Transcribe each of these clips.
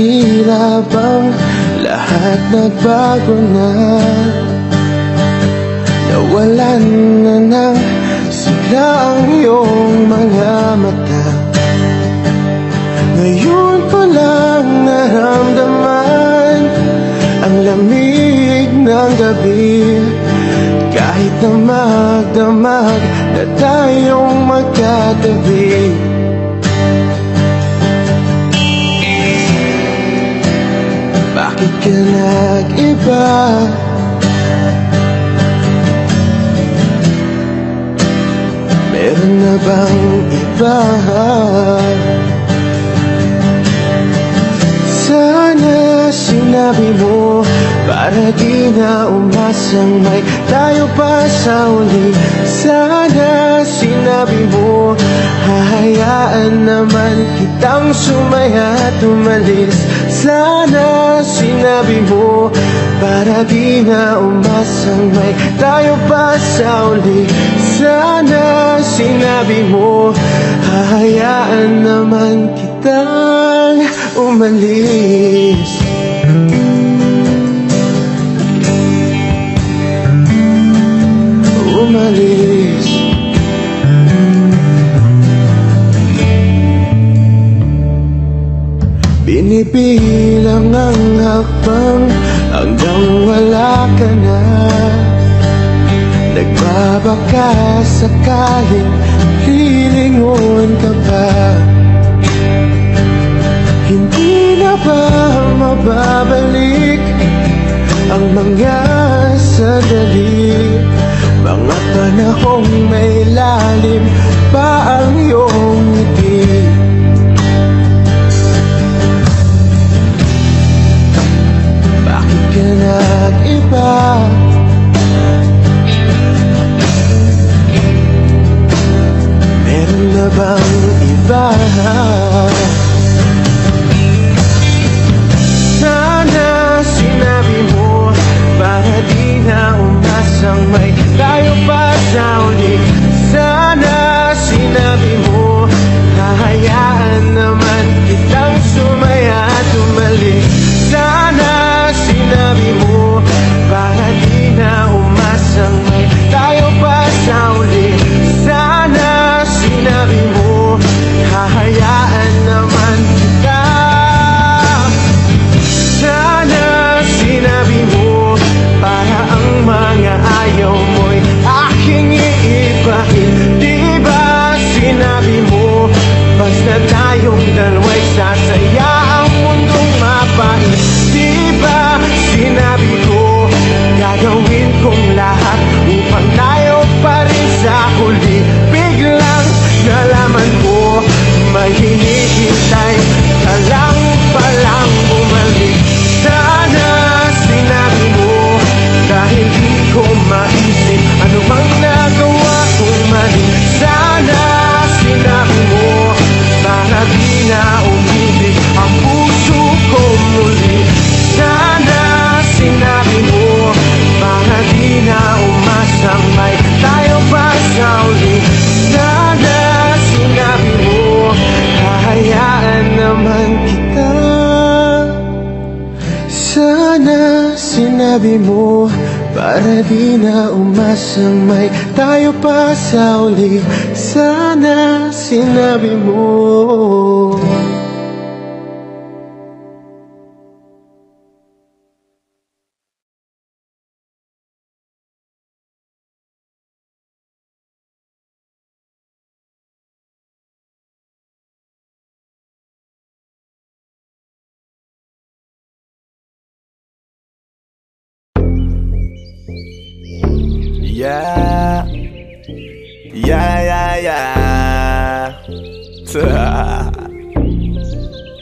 tila bang lahat nagbago na. Nawalan na ng sigla ang iyong mga mata. Ngayon ko lang naramdaman ang lamig ng gabi. Kahit na magdamag na tayong magkatabi. Bakit ka nag-iba? Meron na bang iba? Sana sinabi mo para di na umasang may tayo pa sa uli. Sana sinabi mo hahayaan naman kitang sumaya at umalis. Sana sinabi mo para di na umasang may tayo pa sa uli. Sana sinabi mo hahayaan naman kitang umalis. Umalis. Binibilang ang hakbang hanggang wala ka na. Nagbabaka sakaling lilingon ka pa. Hindi na ba mababalik ang mga sandali, mga panahong may lalim pa ang iyong ngiti? Bakit ka nag-iba? Meron na bang iba? Sana sinabi mo para di na umasang may tayo pa sa uli. Sana sinabi mo hahayaan naman kitang sumaya at umalis. Sana sinabi mo para di na umasang may tayo pa sa uli. Sana sinabi mo hahayaan naman kita. Sana sinabi mo para ang mga ayaw mo'y aking iibahin. Di ba sinabi mo basta tayong dalawa'y sasaya ang mundong mapait? Di ba sinabi ko gagawin kong lahat upang tayo pa rin sa huli? Biglang nalaman ko may hinihintay ka lang palang bumalik. Sana sinabi mo dahil di ko maisip ano bang nagawa kong mali. Sana sinabi mo para di na umibig ang puso ko muli. Sana sinabi mo para di na umasang may tayo pa sa uli. Sana sinabi mo hahayaan naman kita. Sana sinabi mo para di na umasang may tayo pa sa uli. Sana sinabi mo. Yeah, yeah, yeah, yeah.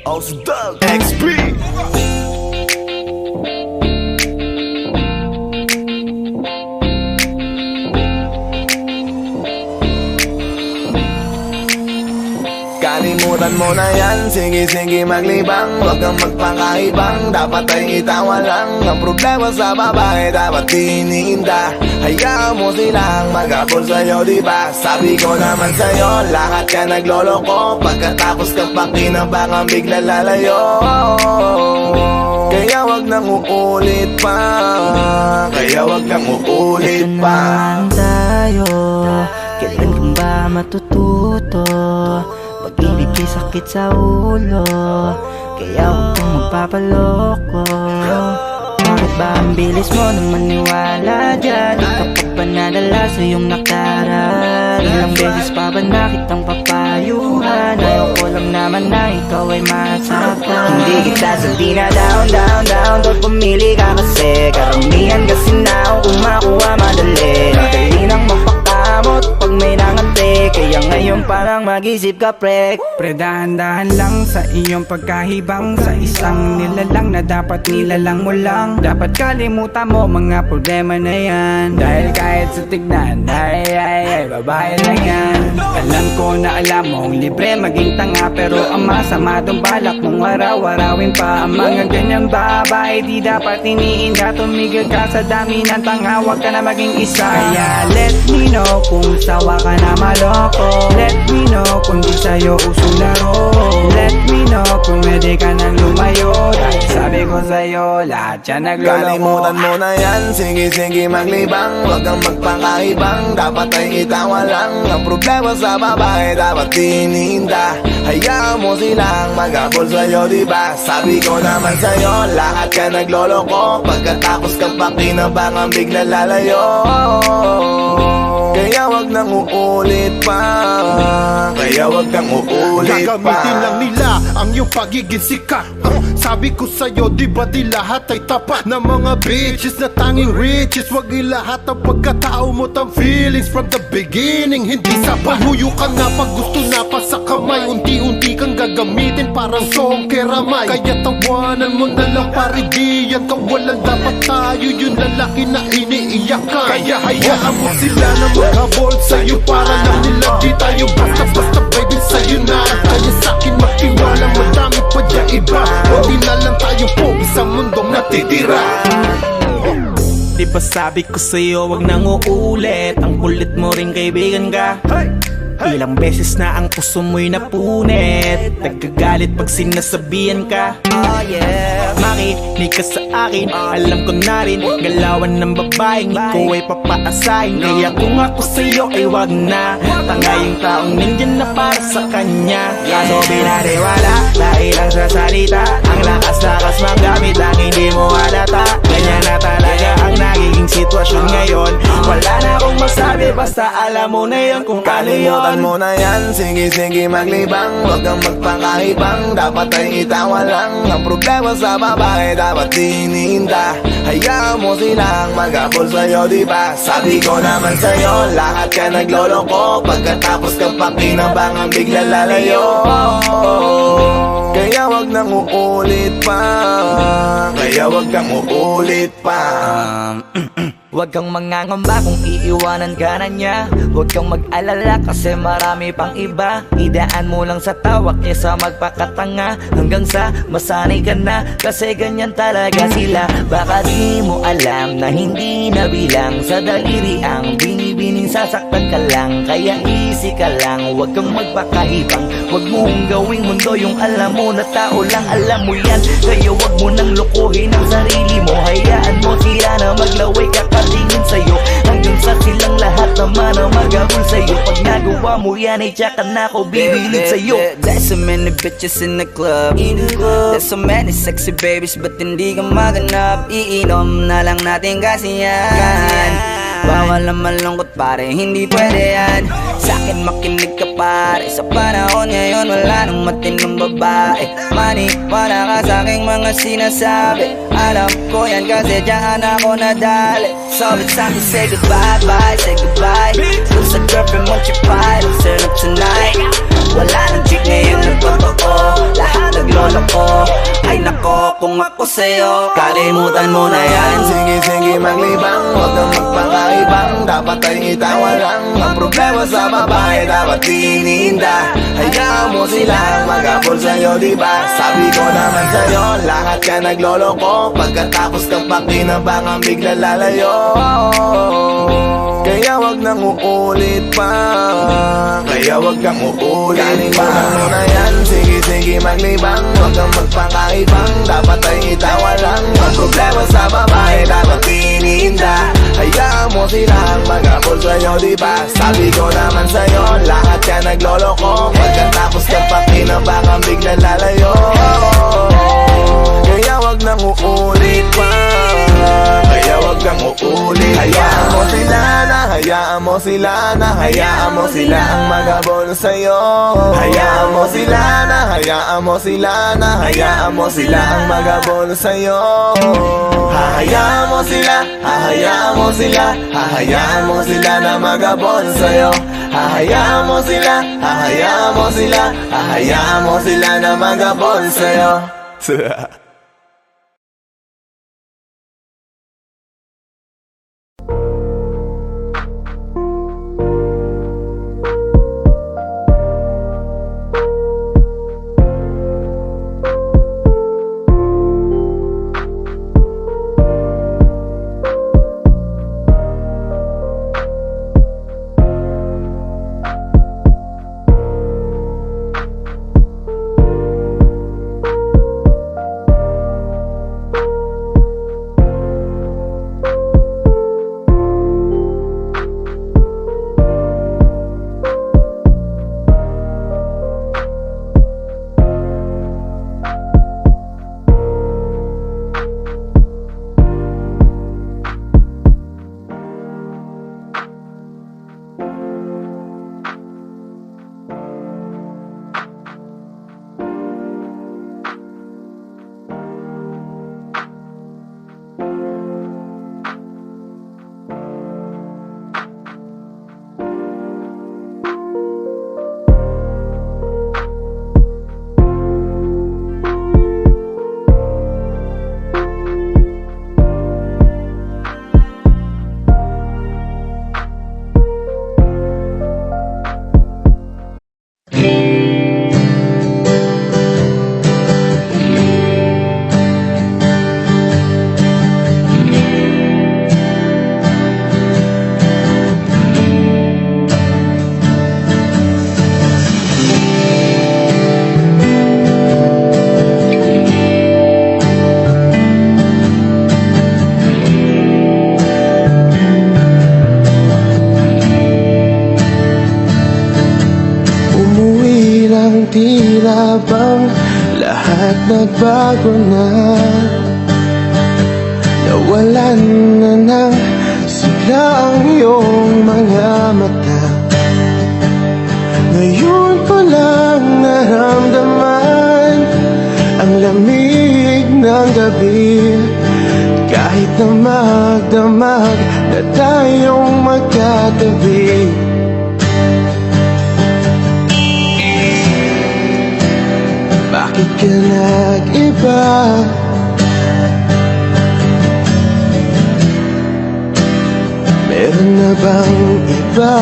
Aus Doug XP. Kalimutan mo na yan, sige maglibang. Huwag kang magpakaibang, dapat ay itawa lang. Ang problema sa babae, dapat tinihinda. Hayaan mo silang mag-abol sa'yo, diba? Sabi ko naman sa'yo, lahat ka nagloloko. Pagkatapos ka pa kinabangang bigla lalayo. Kaya wag nang uulit pa. Kaya wag nang uulit pa. Naman tayo, kailan kang ba matututo? Pag-ibig ay sakit sa ulo, kaya huwag kang magpapaloko. Bakit ba ang bilis mo nang maniwala dyan? Di ka pa ba nadala sa iyong nakaraan? Ilang beses pa ba nakitang papayuhan? Ayaw ko lang naman na ikaw ay masaktan. Hindi kita sabi na down Pag pumili ka kasi karamihan kasi na kung makuha madali. Madali nang mapakamot pag may nangante. Kaya ngayon parang mag-isip ka pre. Pre, dahan-dahan lang sa iyong pagkahibang. Sa isang nilalang na dapat nilalang mo lang. Dapat kalimutan mo mga problema na yan. Dahil kahit sa tignan, ay, babae lang yan. Alam ko na alam mong libre maging tanga, pero ang masama dong balak mong araw-arawin pa. Ang mga ganyang babae di dapat iniinda. Tumigil ka sa dami ng tanga, wag ka na maging isa. Kaya let me know kung sawa ka na maloko. Let me know kung di sa'yo uso laro. Let me know kung pwede ka nang lumayo. Dahil sabi ko sa'yo, lahat yan nagloloko. Kalimutan mo na yan, sige maglibang. Huwag kang magpakaibang, dapat ay itawa lang. Ang problema sa babae, dapat tinihinda. Hayaan mo silang mag-abol sa'yo, diba? Sabi ko naman sa'yo, lahat ka nagloloko. Pagkatapos ka pa kinabangang bigla lalayo. Kaya wag nang uulit pa. Kaya wag nang uulit pa. Gagamitin lang nila ang iyong pagiging sikat. Sabi ko sa'yo, di ba di lahat ay tapat na mga bitches na tanging riches. Wag ilahat ang pagkatao mo tang feelings from the beginning. Hindi sapat, huyo ka na pag gusto na pa sa kamay. Unti-unti kang gagamitin parang song keramay. Kaya tawanan mo na lang paridiyan. Kawalan dapat tayo yung lalaki na iniiyakan. Kaya hayaan mo sila na maghabol sa'yo para lang nila di tayo basta-basta baby sa'yo na. Kaya sa'kin magtiwala, madami pa dyan iba. Hindi na lang tayo pogi sa mundong natitira. Di ba sabi ko sa'yo, wag nang uulit. Ang kulit mo rin kaibigan ka. Ilang beses na ang puso mo'y napunit. Nagkagalit pag sinasabihan ka. Oh yeah, makinig ka sa akin. Alam ko na rin, galawan ng babaeng ikaw ay papaasahin. Kaya kung ako sa'yo ay wag na. Tanga yung taong nandyan na para sa kanya. Kaso binariwala dahil lang sa salita. Ang lakas-lakas magamit lang hindi mo halata. Ganyan na talaga ang nagiging sitwasyon ngayon. Wala na akong masabi, basta alam mo na yun kung ano yun. Kalimutan mo na yan, sige maglibang. Huwag kang magpakaibang, dapat ay itawa lang. Ang problema sa babae, dapat tinihinda. Hayaan mo silang mag-abol sa'yo, diba? Sabi ko naman sa'yo, lahat ka nagloloko. Pagkatapos ka pa kinabangang bigla lalayo. Kaya wag nang uulit pa. Kaya wag kang uulit pa. Huwag kang mangangamba kung iiwanan ka na niya. Huwag kang mag-alala kasi marami pang iba. Idaan mo lang sa tawak niya sa magpakatanga. Hanggang sa masanay ka na, kasi ganyan talaga sila. Baka di mo alam na hindi na bilang sa daliri ang binibining sasaktan ka lang. Kaya easy ka lang, huwag kang magpakaibang. Huwag mong gawing mundo yung alam mo na tao lang alam mo yan. Kaya huwag mo nang lukuhin ang sarili mo. Hayaan mo sila na maglaway kakatingin sa'yo. Hanggang sa silang lahat naman ang mag-abol sa'yo. Pag nagawa mo yan ay tsaka na ako bibilid sa'yo. There's so many bitches in the club. There's so many sexy babies, but hindi ka maganap. Iinom na lang natin kasi yan. Bawal na malungkot pare, hindi pwede yan. Sa'kin makinig ka pare, sa panahon ngayon wala nang matinong babae. Maniwala ka sa'king mga sinasabi. Alam ko yan kasi dyan ako nadali. So it's time to say goodbye, bye, say goodbye. Lose a girlfriend, won't you fight? Let's turn up tonight. Wala nang chick ngayon nagtotoo. Lahat nagloloko. Ay nako, kung ako sa'yo. Kalimutan mo na yan, sige maglibang, huwag kang magpakaibang, dapat ay itawa lang. Ang problema sa babae dapat tininda. Hayaan mo silang mag-abol sa'yo, diba? Sabi ko naman sa'yo, lahat ka nagloloko, pagkatapos kang pakinabangang bigla lalayo. Kaya wag nang uulit pa, kaya wag kang uulit pa. Kalimutan mo na yan, sige maglibang, huwag kang magpakaibang, dapat ay itawa lang. Ang problema sa babae dapat tininda. Hayaan mo silang mag-abol sa'yo, diba? Sabi ko naman sa'yo, lahat ka nagloloko, pagkatapos kang pakinabangang bigla lalayo. Kaya wag nang uulit pa, kaya wag kang uulit. Hayaan mo sila na, hayaan mo sila na, hayaan mo sila ang mag-abol sa'yo. Hayaan mo sila na, hayaan mo sila na, hayaan mo sila ang mag-abol sa'yo. Hahayaan mo sila, hahayaan mo sila, hahayaan mo sila na mag-abol sa'yo. Hahayaan mo sila, hahayaan mo sila, hahayaan mo sila na mag-abol sa'yo. Tila bang lahat nagbago na? Nawalan na ng sigla ang iyong mga mata. Ngayon ko lang naramdaman ang lamig ng gabi. Kahit na magdamag na tayong magkatabi, bakit ka nag-iba? Meron na bang iba?